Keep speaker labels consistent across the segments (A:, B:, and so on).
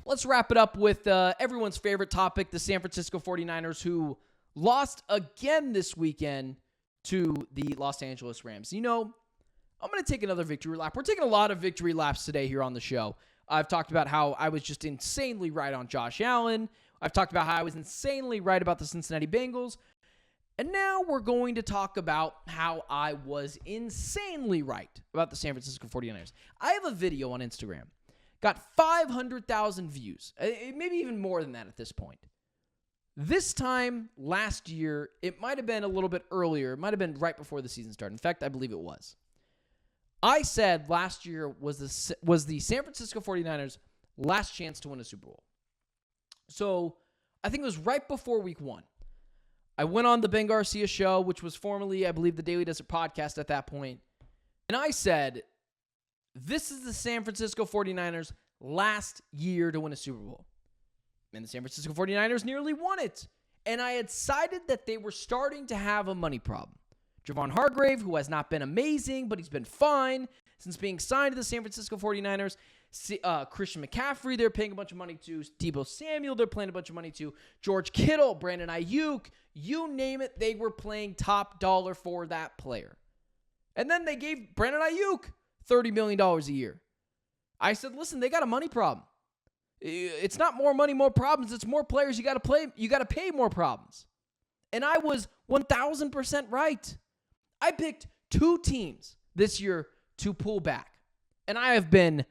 A: let's wrap it up with everyone's favorite topic, the San Francisco 49ers, who lost again this weekend to the Los Angeles Rams. You know, I'm going to take another victory lap. We're taking a lot of victory laps today here on the show. I've talked about how I was just insanely right on Josh Allen. I've talked about how I was insanely right about the Cincinnati Bengals. And now we're going to talk about how I was insanely right about the San Francisco 49ers. I have a video on Instagram. Got 500,000 views. Maybe even more than that at this point. This time last year, it might have been a little bit earlier. It might have been right before the season started. In fact, I believe it was. I said last year was the San Francisco 49ers' last chance to win a Super Bowl. So I think it was right before week 1. I went on the Ben Garcia show, which was formerly, I believe, the Daily Desert podcast at that point. And I said, this is the San Francisco 49ers' last year to win a Super Bowl. And the San Francisco 49ers nearly won it. And I had cited that they were starting to have a money problem. Javon Hargrave, who has not been amazing, but he's been fine since being signed to the San Francisco 49ers. Christian McCaffrey, they're paying a bunch of money to. Deebo Samuel, they're paying a bunch of money to. George Kittle, Brandon Ayuk, you name it, they were playing top dollar for that player. And then they gave Brandon Ayuk $30 million a year. I said, listen, they got a money problem. It's not more money, more problems. It's more players. You got to pay more problems. And I was 1,000% right. I picked 2 teams this year to pull back. And I have been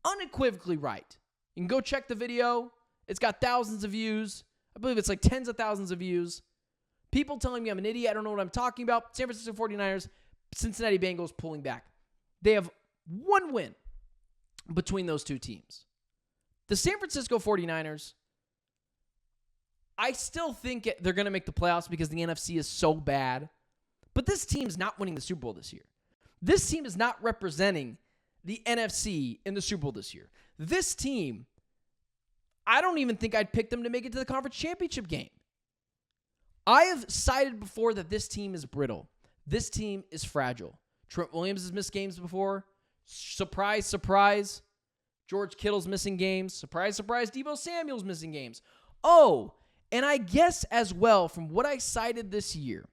A: unequivocally right. You can go check the video. It's got thousands of views. I believe it's like tens of thousands of views. People telling me I'm an idiot. I don't know what I'm talking about. San Francisco 49ers, Cincinnati Bengals pulling back. They have 1 win between those 2 teams. The San Francisco 49ers, I still think they're going to make the playoffs because the NFC is so bad. But this team's not winning the Super Bowl this year. This team is not representing the NFC in the Super Bowl this year. This team, I don't even think I'd pick them to make it to the conference championship game. I have cited before that this team is brittle. This team is fragile. Trent Williams has missed games before. Surprise, surprise. George Kittle's missing games. Surprise, surprise. Deebo Samuel's missing games. Oh, and I guess as well from what I cited this year,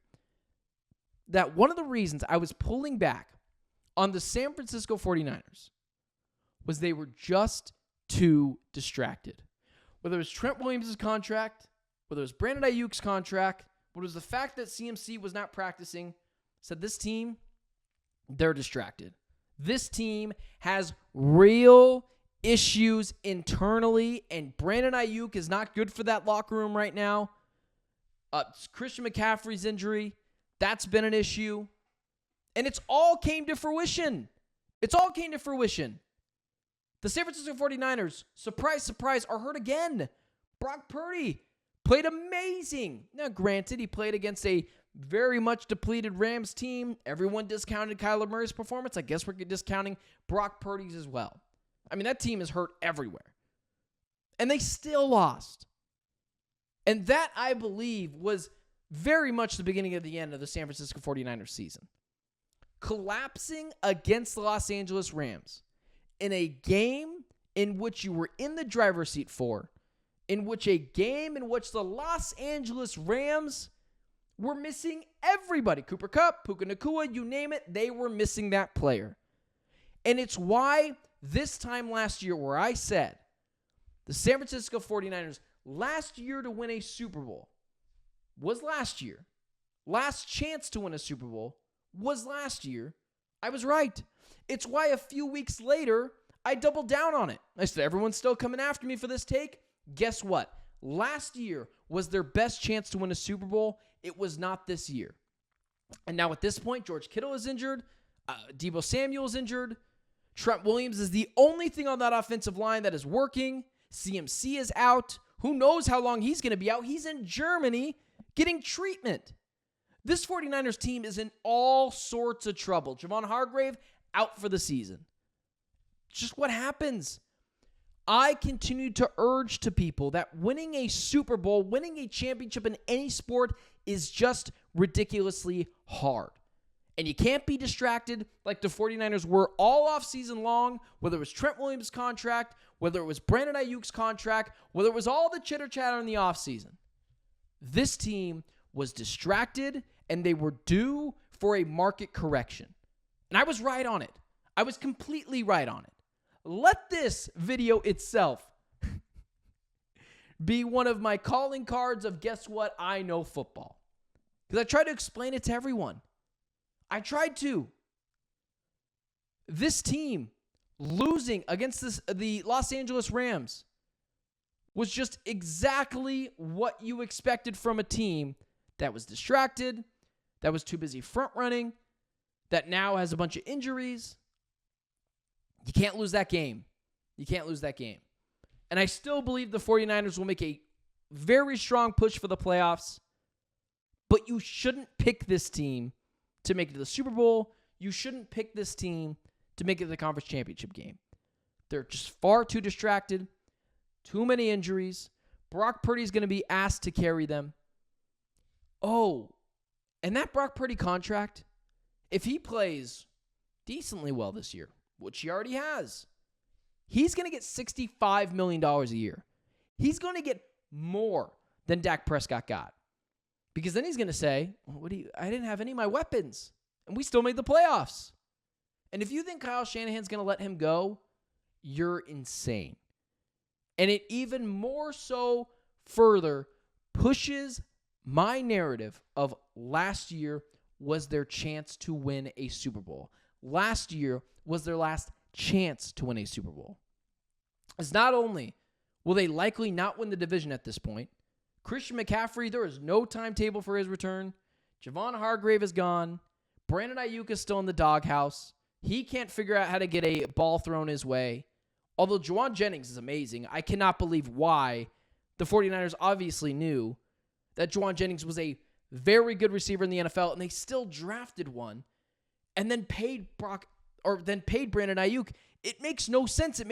A: that one of the reasons I was pulling back on the San Francisco 49ers was they were just too distracted. Whether it was Trent Williams' contract, whether it was Brandon Ayuk's contract, whether it was the fact that CMC was not practicing, said this team, they're distracted. This team has real issues internally, and Brandon Ayuk is not good for that locker room right now. Christian McCaffrey's injury, that's been an issue. And it's all came to fruition. The San Francisco 49ers, surprise, surprise, are hurt again. Brock Purdy played amazing. Now, granted, he played against a very much depleted Rams team. Everyone discounted Kyler Murray's performance. I guess we're discounting Brock Purdy's as well. I mean, that team is hurt everywhere. And they still lost. And that, I believe, was very much the beginning of the end of the San Francisco 49ers season. Collapsing against the Los Angeles Rams in a game in which you were in the driver's seat for, in which the Los Angeles Rams were missing everybody. Cooper Kupp, Puka Nacua, you name it, they were missing that player. And it's why this time last year where I said the San Francisco 49ers last year to win a Super Bowl was last year. Last chance to win a Super Bowl was last year. I was right. It's why a few weeks later, I doubled down on it. I said, everyone's still coming after me for this take. Guess what? Last year was their best chance to win a Super Bowl. It was not this year. And now at this point, George Kittle is injured. Deebo Samuel is injured. Trent Williams is the only thing on that offensive line that is working. CMC is out. Who knows how long he's going to be out? He's in Germany getting treatment. This 49ers team is in all sorts of trouble. Javon Hargrave out for the season. Just what happens. I continue to urge to people that winning a Super Bowl, winning a championship in any sport is just ridiculously hard. And you can't be distracted like the 49ers were all offseason long, whether it was Trent Williams' contract, whether it was Brandon Ayuk's contract, whether it was all the chitter-chatter in the offseason. This team was distracted, and they were due for a market correction. And I was right on it. I was completely right on it. Let this video itself be one of my calling cards of guess what? I know football. Because I try to explain it to everyone. I tried to. This team losing against the Los Angeles Rams was just exactly what you expected from a team that was distracted, that was too busy front running, that now has a bunch of injuries. You can't lose that game. You can't lose that game. And I still believe the 49ers will make a very strong push for the playoffs, but you shouldn't pick this team to make it to the Super Bowl. You shouldn't pick this team to make it to the conference championship game. They're just far too distracted, too many injuries. Brock Purdy's going to be asked to carry them. Oh, and that Brock Purdy contract, if he plays decently well this year, which he already has, he's going to get $65 million a year. He's going to get more than Dak Prescott got. Because then he's going to say, I didn't have any of my weapons, and we still made the playoffs. And if you think Kyle Shanahan's going to let him go, you're insane. And it even more so further pushes my narrative of last year was their chance to win a Super Bowl. Last year was their last chance to win a Super Bowl. As not only will they likely not win the division at this point, Christian McCaffrey, there is no timetable for his return. Javon Hargrave is gone. Brandon Ayuk is still in the doghouse. He can't figure out how to get a ball thrown his way. Although Juwan Jennings is amazing, I cannot believe why the 49ers obviously knew that Juwan Jennings was a very good receiver in the NFL, and they still drafted one and then paid Brandon Ayuk. It makes no sense. It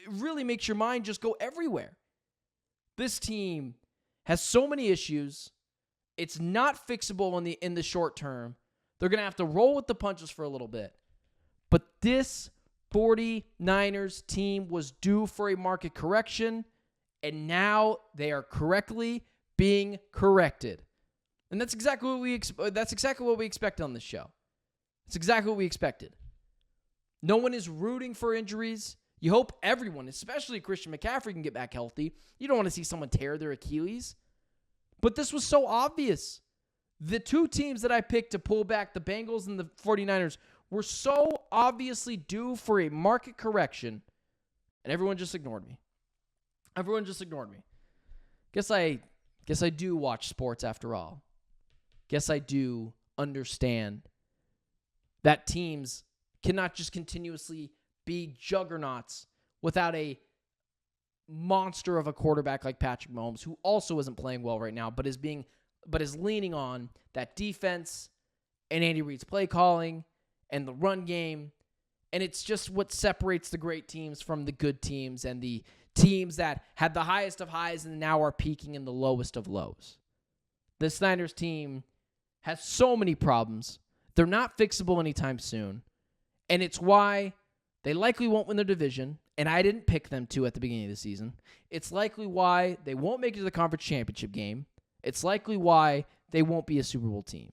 A: really makes your mind just go everywhere. This team has so many issues. It's not fixable in the short term. They're going to have to roll with the punches for a little bit. But this 49ers team was due for a market correction, and now they are correctly being corrected. And that's exactly what we expect on this show. It's exactly what we expected. No one is rooting for injuries. You hope everyone, especially Christian McCaffrey, can get back healthy. You don't want to see someone tear their Achilles. But this was so obvious. The two teams that I picked to pull back, the Bengals and the 49ers, were so obviously due for a market correction, and everyone just ignored me. Everyone just ignored me. Guess I do watch sports after all. Guess I do understand that teams cannot just continuously be juggernauts without a monster of a quarterback like Patrick Mahomes, who also isn't playing well right now, but is leaning on that defense and Andy Reid's play calling and the run game. And it's just what separates the great teams from the good teams and the teams that had the highest of highs and now are peaking in the lowest of lows. The Niners team has so many problems. They're not fixable anytime soon. And it's why they likely won't win their division, and I didn't pick them to at the beginning of the season. It's likely why they won't make it to the conference championship game. It's likely why they won't be a Super Bowl team.